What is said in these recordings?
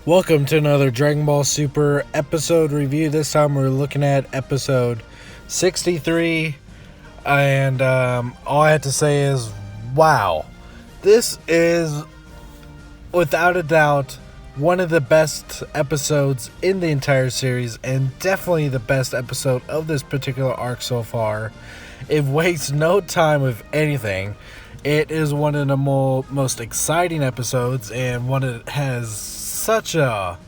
Welcome to another Dragon Ball Super episode review. This time we're looking at episode 63. And all I have to say is, wow. This is, without a doubt, one of the best episodes in the entire series. And definitely the best episode of this particular arc so far. It wastes no time with anything. It is one of the most exciting episodes, and one that has such a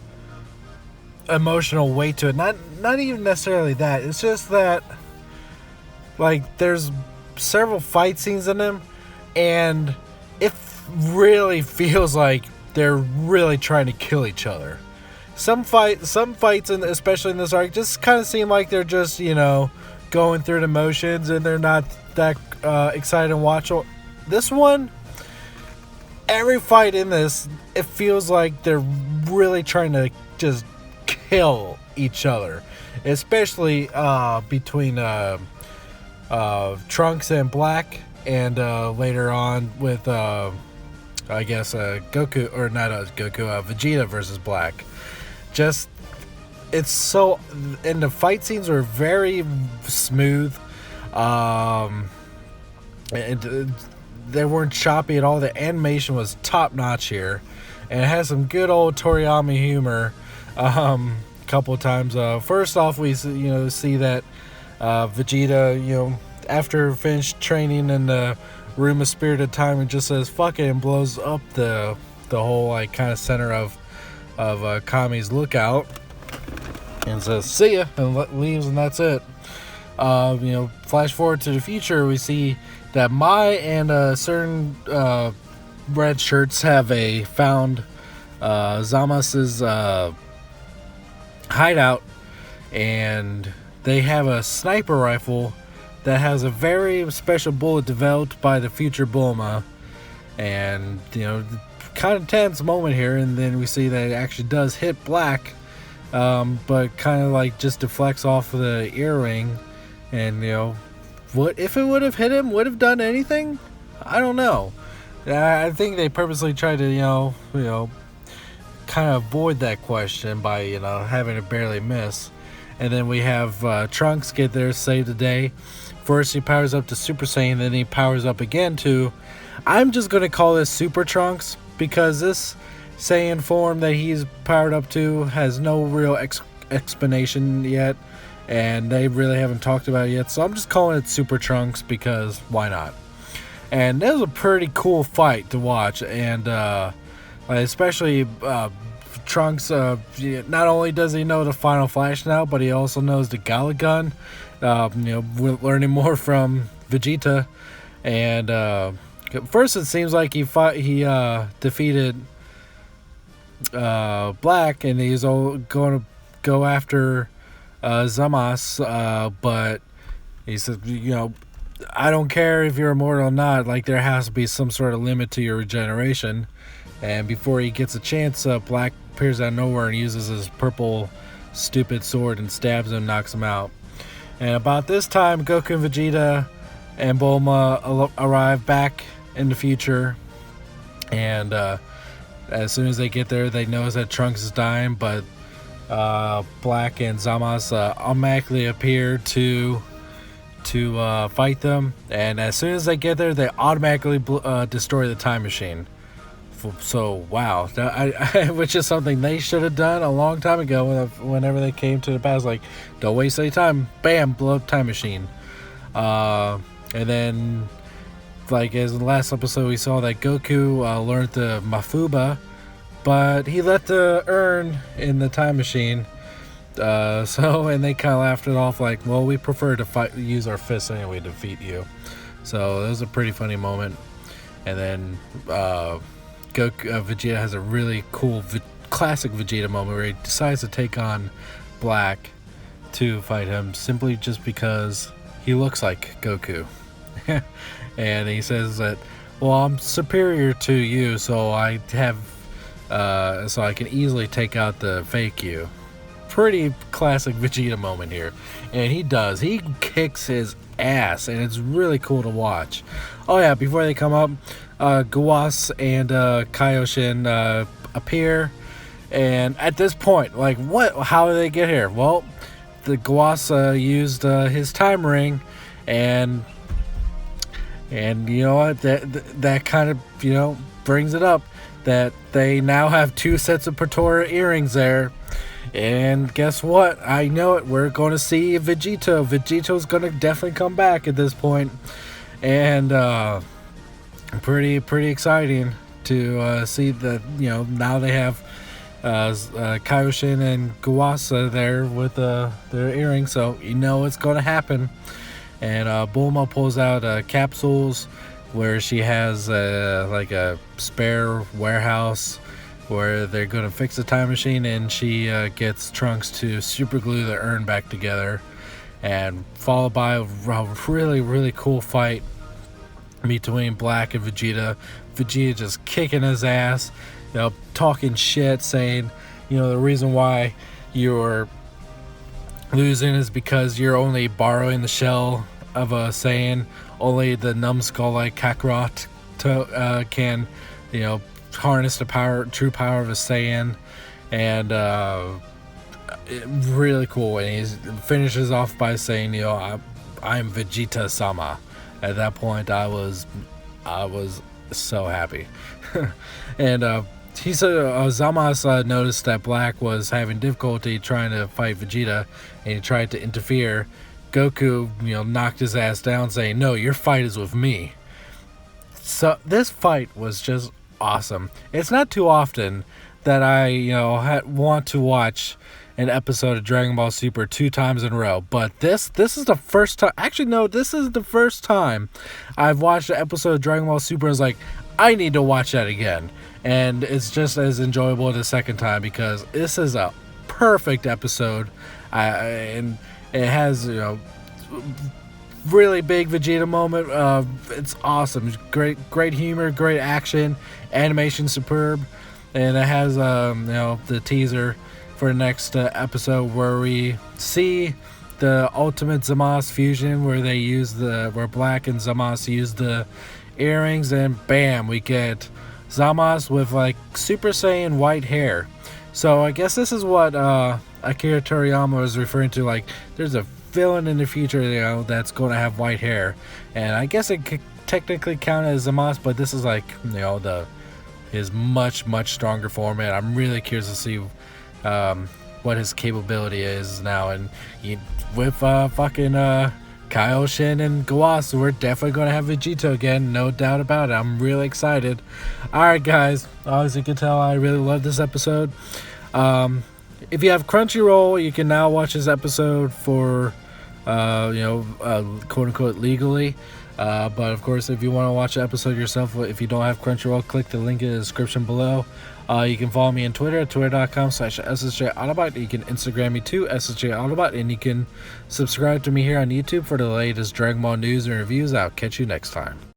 emotional weight to it. Not even necessarily that. It's just that, like, there's several fight scenes in them, and it really feels like they're really trying to kill each other. Some fights, especially in this arc, just kind of seem like they're just, going through the motions, and they're not that excited to watch. This one, every fight in this, it feels like they're really trying to just kill each other, especially between Trunks and Black, and later on with Goku, or not Goku, Vegeta versus Black. Just, it's so, and the fight scenes are very smooth, and they weren't choppy at all. The animation was top notch here, and it has some good old Toriyama humor. Couple of times. First off, we see that Vegeta, after finished training in the Room of Spirited Time, and just says fuck it and blows up the whole kind of center of Kami's lookout, and says see ya, and leaves, and that's it. Flash forward to the future, we see that Mai and certain red shirts have found Zamas's hideout, and they have a sniper rifle that has a very special bullet developed by the future Bulma, and kind of tense moment here, and then we see that it actually does hit Black, but kind of like just deflects off of the earring, and what if it would have hit him? Would have done anything? I don't know. I think they purposely tried to, kind of avoid that question by, having it barely miss. And then we have Trunks get there, save the day. First he powers up to Super Saiyan, then he powers up again to, I'm just going to call this Super Trunks, because this Saiyan form that he's powered up to has no real explanation yet. And they really haven't talked about it yet, so I'm just calling it Super Trunks because why not? And that was a pretty cool fight to watch, and especially Trunks. Not only does he know the Final Flash now, but he also knows the Gala Gun. We're learning more from Vegeta, and first it seems like he defeated Black, and he's going to go after Zamas, but he said, I don't care if you're immortal or not, like there has to be some sort of limit to your regeneration. And before he gets a chance, Black appears out of nowhere and uses his purple stupid sword and stabs him, knocks him out. And about this time, Goku and Vegeta and Bulma arrive back in the future, and as soon as they get there, they notice that Trunks is dying, but Black and Zamas automatically appear to fight them, and as soon as they get there, they automatically destroy the time machine. So wow, which is something they should have done a long time ago. Whenever they came to the past, like, don't waste any time. Bam, blow up time machine. And then, like as in the last episode, we saw that Goku learned the Mafuba, but he left the urn in the time machine. And they kind of laughed it off, like, well, we prefer to use our fists anyway to defeat you. So that was a pretty funny moment. And then Vegeta has a really cool classic Vegeta moment where he decides to take on Black to fight him, simply just because he looks like Goku. And he says that, well, I'm superior to you, so I can easily take out the fake you. Pretty classic Vegeta moment here, and he kicks his ass, and it's really cool to watch. Oh yeah, before they come up, Guas and Kaioshin appear, And at this point, like, what? How did they get here? Well, the Guasa used his time ring, and you know what? That kind of, you know, brings it up that they now have 2 sets of Pretora earrings there. And guess what? I know it. We're going to see Vegito. Vegito's going to definitely come back at this point. And pretty exciting to see that, you know, now they have Kaioshin and Guasa there with their earrings, so you know it's going to happen. And Bulma pulls out capsules where she has like a spare warehouse where they're going to fix the time machine, and she gets Trunks to super glue the urn back together, and followed by a really cool fight between Black and Vegeta. Vegeta just kicking his ass, you know, talking shit, saying, you know, the reason why you're losing is because you're only borrowing the shell of a Saiyan. Only the numbskull like Kakarot can, you know, harness the true power of a Saiyan. And really cool. And he finishes off by saying, you know, I'm Vegeta-sama. At that point, I was so happy. And he said Zamasu noticed that Black was having difficulty trying to fight Vegeta, and he tried to interfere. Goku, you know, knocked his ass down, saying, "No, your fight is with me." So this fight was just awesome. It's not too often that I, you know, want to watch an episode of Dragon Ball Super 2 times in a row, but this is the first time. Actually, no, this is the first time I've watched an episode of Dragon Ball Super and was like, I need to watch that again. And it's just as enjoyable the second time because this is a perfect episode. And it has, you know, really big Vegeta moment. It's awesome. Great humor, great action, animation superb. And it has, you know, the teaser for the next episode where we see the ultimate Zamasu fusion where where Black and Zamasu use the earrings, and bam, we get Zamasu with like Super Saiyan white hair. So I guess this is what Akira Toriyama was referring to, like there's a villain in the future, you know, that's going to have white hair, and I guess it could technically count as Zamasu, but this is like, you know, his much stronger form, and I'm really curious to see what his capability is now. And with fucking Kaioshin and Guasa, we're definitely going to have Vegito again, no doubt about it. I'm really excited. Alright guys, as you can tell, I really love this episode. If you have Crunchyroll, you can now watch this episode for you know, quote unquote legally. But of course, if you want to watch the episode yourself, if you don't have Crunchyroll, click the link in the description below. You can follow me on Twitter at twitter.com/SSJAutobot. You can Instagram me too, SSJAutobot, and you can subscribe to me here on YouTube for the latest Dragon Ball news and reviews. I'll catch you next time.